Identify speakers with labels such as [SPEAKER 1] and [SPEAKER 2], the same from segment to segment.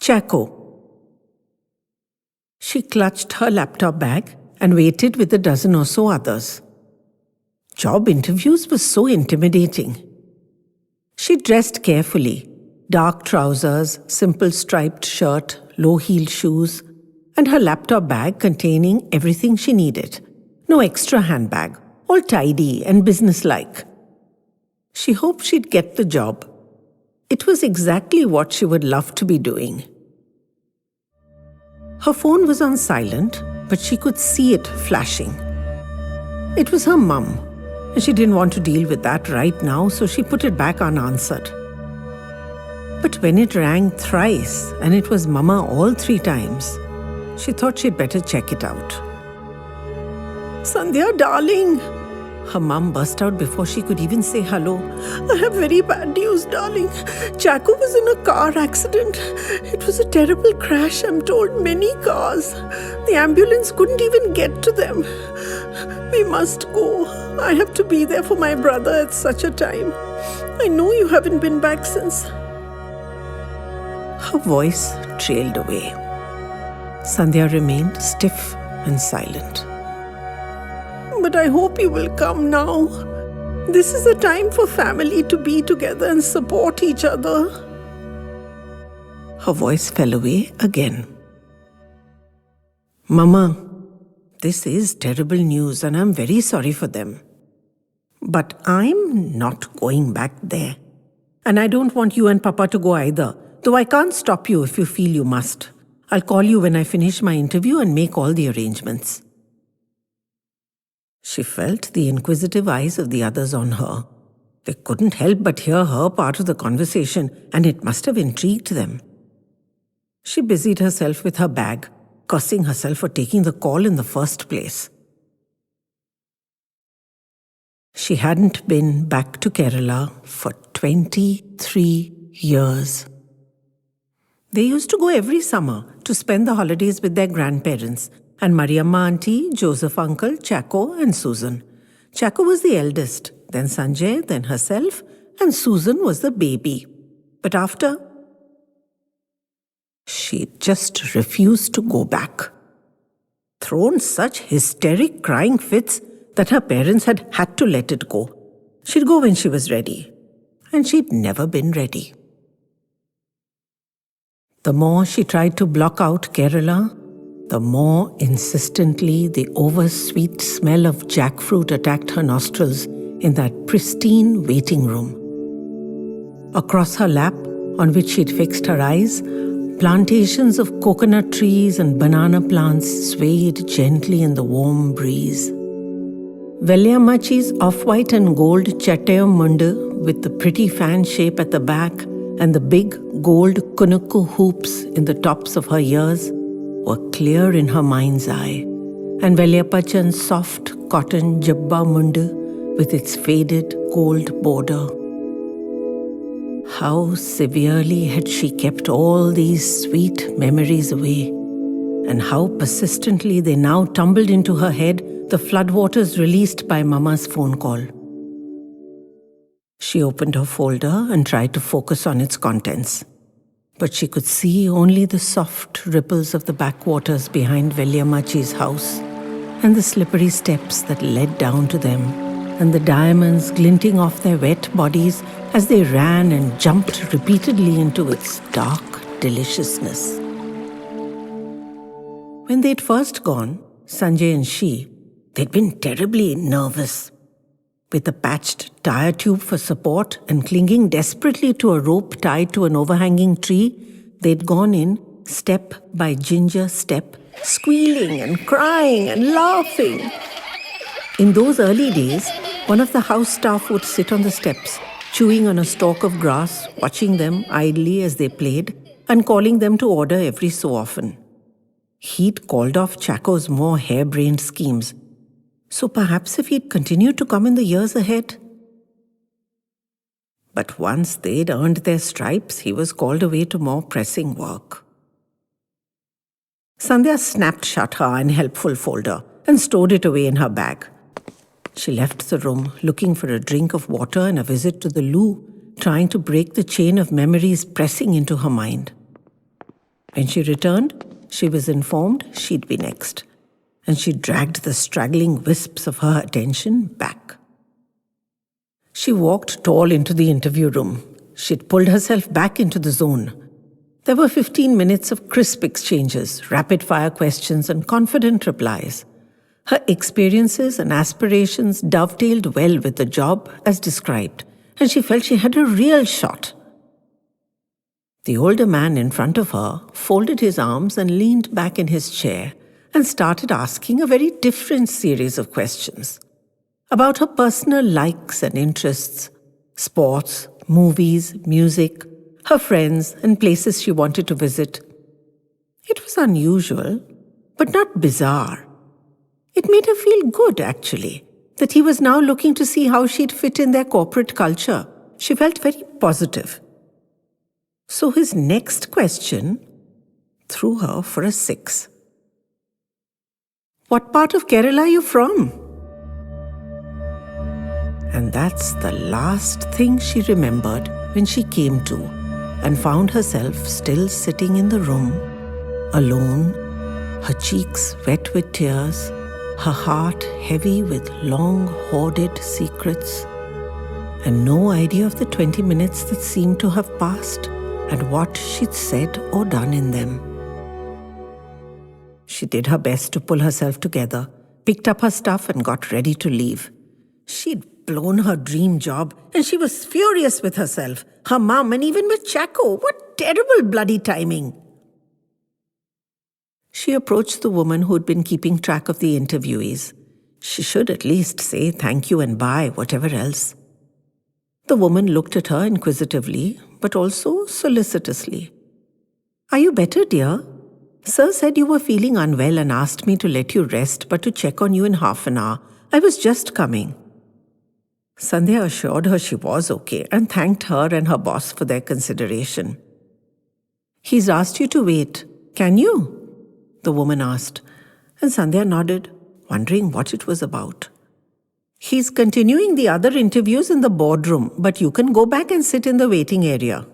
[SPEAKER 1] CHACKO. She clutched her laptop bag and waited with a dozen or so others. Job interviews were so intimidating. She dressed carefully, dark trousers, simple striped shirt, low-heeled shoes, and her laptop bag containing everything she needed. No extra handbag, all tidy and businesslike. She hoped she'd get the job. It was exactly what she would love to be doing. Her phone was on silent, but she could see it flashing. It was her mum, and she didn't want to deal with that right now, so she put it back unanswered. But when it rang thrice, and it was Mama all 3 times, she thought she'd better check it out. "Sandhya, darling!" Her mum burst out before she could even say hello. "I have very bad news, darling. CHACKO was in a car accident. It was a terrible crash, I'm told. Many cars. The ambulance couldn't even get to them. We must go. I have to be there for my brother at such a time. I know you haven't been back since." Her voice trailed away. Sandhya remained stiff and silent. "But I hope you will come now. This is a time for family to be together and support each other." Her voice fell away again. "Mama, this is terrible news and I'm very sorry for them. But I'm not going back there. And I don't want you and Papa to go either, though I can't stop you if you feel you must. I'll call you when I finish my interview and make all the arrangements." She felt the inquisitive eyes of the others on her. They couldn't help but hear her part of the conversation, and it must have intrigued them. She busied herself with her bag, cursing herself for taking the call in the first place. She hadn't been back to Kerala for 23 years. They used to go every summer to spend the holidays with their grandparents, and Mariamma auntie, Joseph uncle, CHACKO and Susan. CHACKO was the eldest, then Sanjay, then herself, and Susan was the baby. But after, she just refused to go back. Thrown such hysteric crying fits that her parents had to let it go. She'd go when she was ready, and she'd never been ready. The more she tried to block out Kerala, the more insistently the oversweet smell of jackfruit attacked her nostrils in that pristine waiting room. Across her lap, on which she'd fixed her eyes, plantations of coconut trees and banana plants swayed gently in the warm breeze. Velyamachi's off-white and gold chattaya mundu with the pretty fan shape at the back and the big gold kunukku hoops in the tops of her ears were clear in her mind's eye, and Velyapachan's soft cotton jabba mundu with its faded gold border. How severely had she kept all these sweet memories away, and how persistently they now tumbled into her head, the floodwaters released by Mama's phone call. She opened her folder and tried to focus on its contents. But she could see only the soft ripples of the backwaters behind Velyamachi's house, and the slippery steps that led down to them, and the diamonds glinting off their wet bodies as they ran and jumped repeatedly into its dark deliciousness. When they'd first gone, Sanjay and they'd been terribly nervous. With a patched tire tube for support and clinging desperately to a rope tied to an overhanging tree, they'd gone in step by ginger step, squealing and crying and laughing. In those early days, one of the house staff would sit on the steps, chewing on a stalk of grass, watching them idly as they played, and calling them to order every so often. He'd called off CHACKO's more harebrained schemes, so perhaps if he'd continued to come in the years ahead. But once they'd earned their stripes, he was called away to more pressing work. Sandhya snapped shut her unhelpful folder and stored it away in her bag. She left the room, looking for a drink of water and a visit to the loo, trying to break the chain of memories pressing into her mind. When she returned, she was informed she'd be next, and she dragged the straggling wisps of her attention back. She walked tall into the interview room. She'd pulled herself back into the zone. There were 15 minutes of crisp exchanges, rapid-fire questions, and confident replies. Her experiences and aspirations dovetailed well with the job as described, and she felt she had a real shot. The older man in front of her folded his arms and leaned back in his chair and started asking a very different series of questions about her personal likes and interests, sports, movies, music, her friends, and places she wanted to visit. It was unusual, but not bizarre. It made her feel good, actually, that he was now looking to see how she'd fit in their corporate culture. She felt very positive. So his next question threw her for a 6. "What part of Kerala are you from?" And that's the last thing she remembered when she came to and found herself still sitting in the room, alone, her cheeks wet with tears, her heart heavy with long hoarded secrets, and no idea of the 20 minutes that seemed to have passed and what she'd said or done in them. She did her best to pull herself together, picked up her stuff and got ready to leave. She'd blown her dream job and she was furious with herself, her mum, and even with CHACKO. What terrible bloody timing! She approached the woman who'd been keeping track of the interviewees. She should at least say thank you and bye, whatever else. The woman looked at her inquisitively, but also solicitously. "Are you better, dear? Sir said you were feeling unwell and asked me to let you rest, but to check on you in half an hour. I was just coming." Sandhya assured her she was okay and thanked her and her boss for their consideration. "He's asked you to wait. Can you?" the woman asked, and Sandhya nodded, wondering what it was about. "He's continuing the other interviews in the boardroom, but you can go back and sit in the waiting area."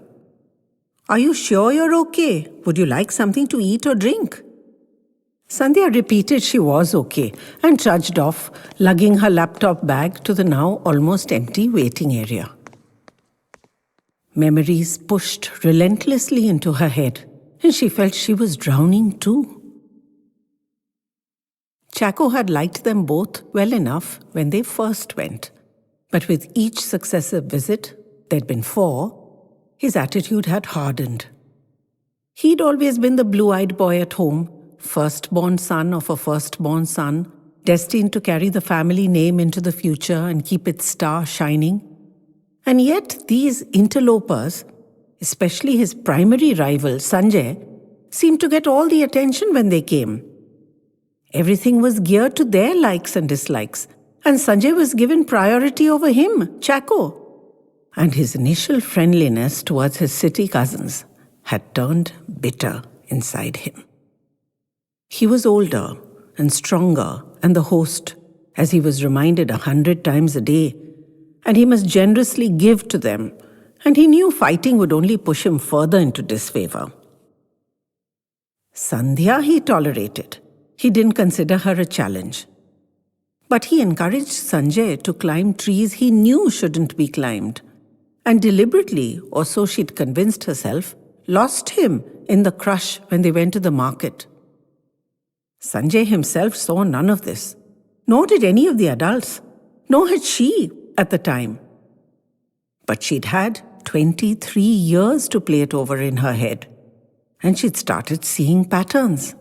[SPEAKER 1] "Are you sure you're okay? Would you like something to eat or drink?" Sandhya repeated she was okay and trudged off, lugging her laptop bag to the now almost empty waiting area. Memories pushed relentlessly into her head, and she felt she was drowning too. CHACKO had liked them both well enough when they first went, but with each successive visit, there'd been 4, his attitude had hardened. He'd always been the blue-eyed boy at home, firstborn son of a firstborn son, destined to carry the family name into the future and keep its star shining. And yet these interlopers, especially his primary rival, Sanjay, seemed to get all the attention when they came. Everything was geared to their likes and dislikes, and Sanjay was given priority over him, CHACKO. And his initial friendliness towards his city cousins had turned bitter inside him. He was older and stronger and the host, as he was reminded 100 times a day, and he must generously give to them, and he knew fighting would only push him further into disfavor. Sandhya he tolerated. He didn't consider her a challenge. But he encouraged Sanjay to climb trees he knew shouldn't be climbed, and deliberately, or so she'd convinced herself, lost him in the crush when they went to the market. Sanjay himself saw none of this, nor did any of the adults, nor had she at the time. But she'd had 23 years to play it over in her head, and she'd started seeing patterns.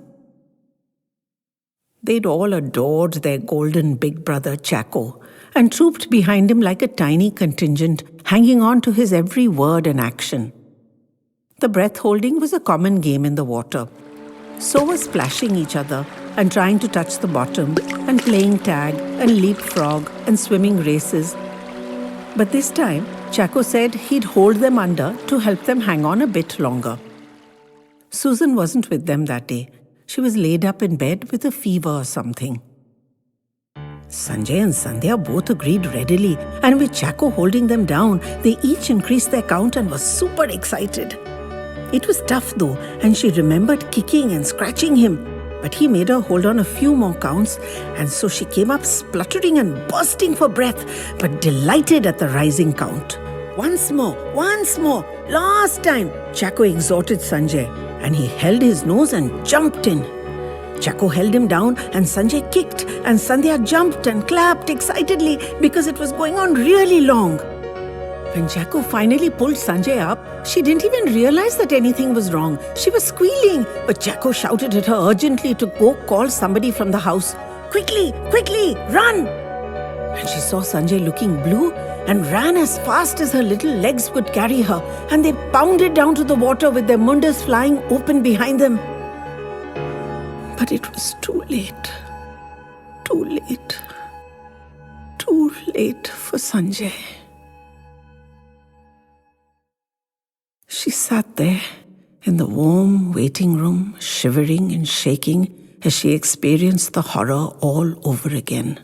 [SPEAKER 1] They'd all adored their golden big brother CHACKO and trooped behind him like a tiny contingent, hanging on to his every word and action. The breath-holding was a common game in the water. So was splashing each other and trying to touch the bottom and playing tag and leapfrog and swimming races. But this time, CHACKO said he'd hold them under to help them hang on a bit longer. Susan wasn't with them that day. She was laid up in bed with a fever or something. Sanjay and Sandhya both agreed readily, and with CHACKO holding them down, they each increased their count and were super excited. It was tough though, and she remembered kicking and scratching him. But he made her hold on a few more counts, and so she came up spluttering and bursting for breath, but delighted at the rising count. Once more, last time, CHACKO exhorted Sanjay, and he held his nose and jumped in. CHACKO held him down, and Sanjay kicked, and Sandhya jumped and clapped excitedly because it was going on really long. When CHACKO finally pulled Sanjay up, she didn't even realize that anything was wrong. She was squealing, but CHACKO shouted at her urgently to go call somebody from the house. Quickly, run! And she saw Sanjay looking blue and ran as fast as her little legs could carry her, and they pounded down to the water with their mundas flying open behind them. But it was too late. Too late for Sanjay. She sat there in the warm waiting room, shivering and shaking as she experienced the horror all over again.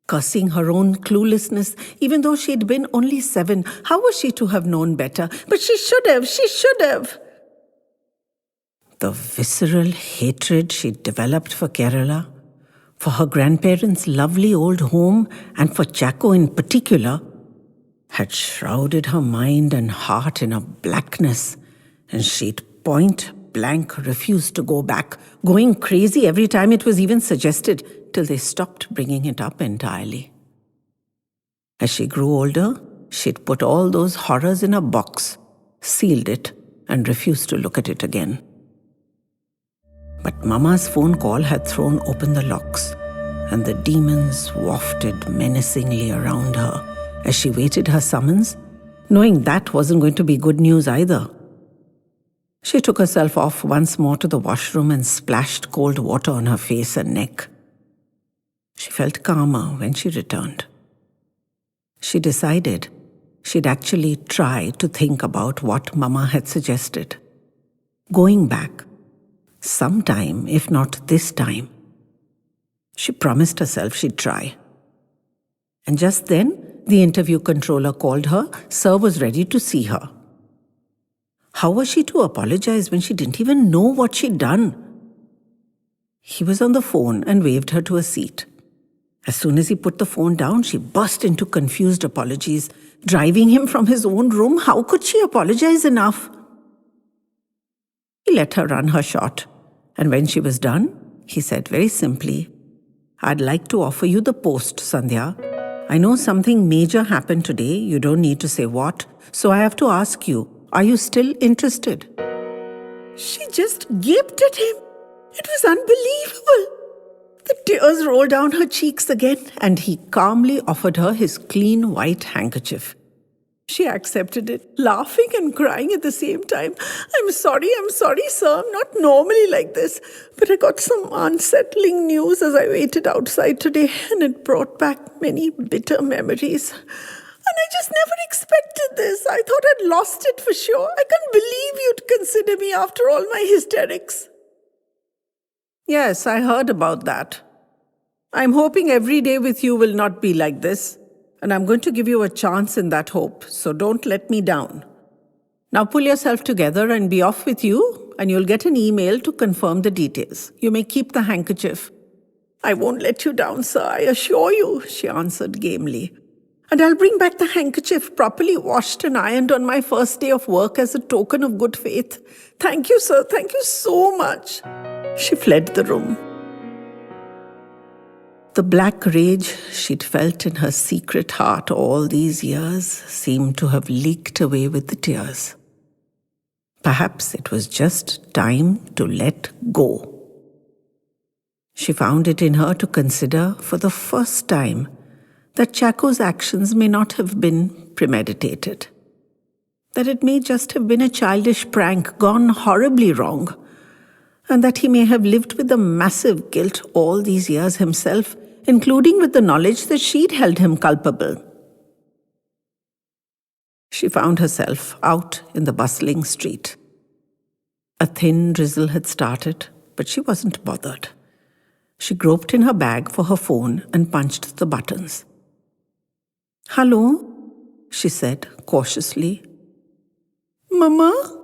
[SPEAKER 1] Cursing her own cluelessness, even though she'd been only 7, how was she to have known better? But she should have. The visceral hatred she'd developed for Kerala, for her grandparents' lovely old home, and for CHACKO in particular, had shrouded her mind and heart in a blackness, and she'd point blank refused to go back, going crazy every time it was even suggested, till they stopped bringing it up entirely. As she grew older, she'd put all those horrors in a box, sealed it, and refused to look at it again. But Mama's phone call had thrown open the locks, and the demons wafted menacingly around her as she waited her summons, knowing that wasn't going to be good news either. She took herself off once more to the washroom and splashed cold water on her face and neck. She felt calmer when she returned. She decided she'd actually try to think about what Mama had suggested. Going back, sometime, if not this time. She promised herself she'd try. And just then, the interview controller called her. Sir was ready to see her. How was she to apologize when she didn't even know what she'd done? He was on the phone and waved her to a seat. As soon as he put the phone down, she burst into confused apologies. Driving him from his own room, how could she apologize enough? He let her run her shot, and when she was done, he said very simply, "I'd like to offer you the post, Sandhya. I know something major happened today, you don't need to say what, so I have to ask you, are you still interested?" She just gaped at him. It was unbelievable. The tears rolled down her cheeks again, and he calmly offered her his clean white handkerchief. She accepted it, laughing and crying at the same time. I'm sorry, sir. I'm not normally like this. But I got some unsettling news as I waited outside today, and it brought back many bitter memories. And I just never expected this. I thought I'd lost it for sure. I can't believe you'd consider me after all my hysterics. Yes, I heard about that. I'm hoping every day with you will not be like this. And I'm going to give you a chance in that hope, so don't let me down. Now pull yourself together and be off with you, and you'll get an email to confirm the details. You may keep the handkerchief. I won't let you down, sir, I assure you, she answered gamely. And I'll bring back the handkerchief properly washed and ironed on my first day of work as a token of good faith. Thank you, sir, thank you so much. She fled the room. The black rage she'd felt in her secret heart all these years seemed to have leaked away with the tears. Perhaps it was just time to let go. She found it in her to consider for the first time that CHACKO's actions may not have been premeditated, that it may just have been a childish prank gone horribly wrong, and that he may have lived with the massive guilt all these years himself, including with the knowledge that she'd held him culpable. She found herself out in the bustling street. A thin drizzle had started, but she wasn't bothered. She groped in her bag for her phone and punched the buttons. "Hello?" she said cautiously. "Mama?"